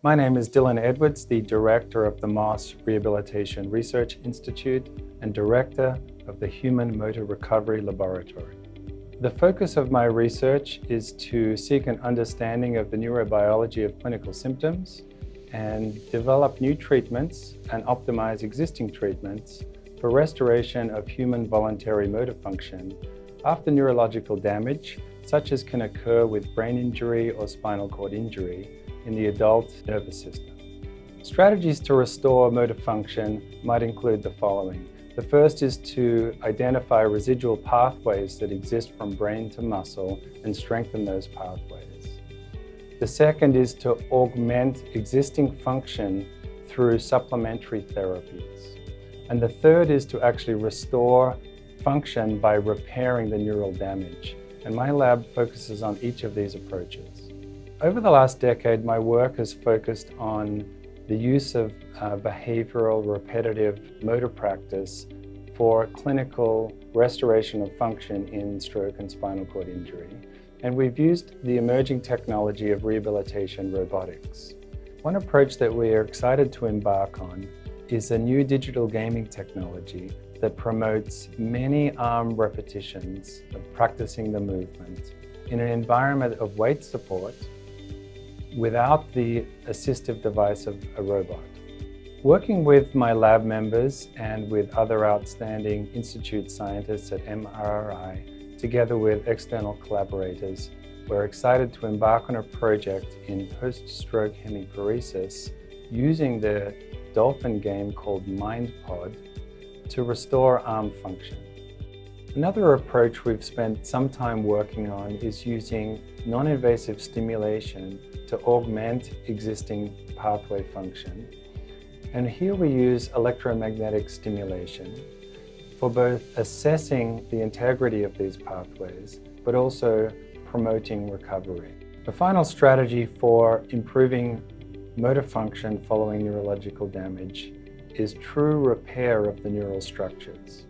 My name is Dylan Edwards, the Director of the Moss Rehabilitation Research Institute and Director of the Human Motor Recovery Laboratory. The focus of my research is to seek an understanding of the neurobiology of clinical symptoms and develop new treatments and optimize existing treatments for restoration of human voluntary motor function after neurological damage, such as can occur with brain injury or spinal cord injury in the adult nervous system. Strategies to restore motor function might include the following. The first is to identify residual pathways that exist from brain to muscle and strengthen those pathways. The second is to augment existing function through supplementary therapies. And the third is to actually restore function by repairing the neural damage. And my lab focuses on each of these approaches. Over the last decade, my work has focused on the use of behavioral repetitive motor practice for clinical restoration of function in stroke and spinal cord injury. And we've used the emerging technology of rehabilitation robotics. One approach that we are excited to embark on is a new digital gaming technology that promotes many arm repetitions of practicing the movement in an environment of weight support without the assistive device of a robot. Working with my lab members and with other outstanding institute scientists at MRRI, together with external collaborators, we're excited to embark on a project in post-stroke hemiparesis using the dolphin game called MindPod to restore arm function. Another approach we've spent some time working on is using non-invasive stimulation to augment existing pathway function. And here we use electromagnetic stimulation for both assessing the integrity of these pathways, but also promoting recovery. The final strategy for improving motor function following neurological damage is true repair of the neural structures.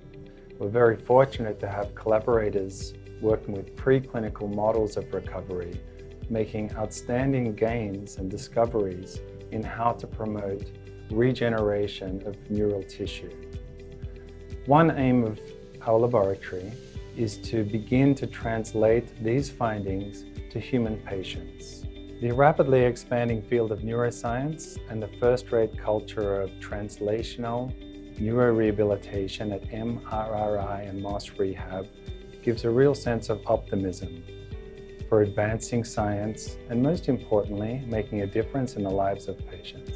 We're very fortunate to have collaborators working with preclinical models of recovery, making outstanding gains and discoveries in how to promote regeneration of neural tissue. One aim of our laboratory is to begin to translate these findings to human patients. The rapidly expanding field of neuroscience and the first-rate culture of translational neurorehabilitation at MRRI and Moss Rehab gives a real sense of optimism for advancing science and, most importantly, making a difference in the lives of patients.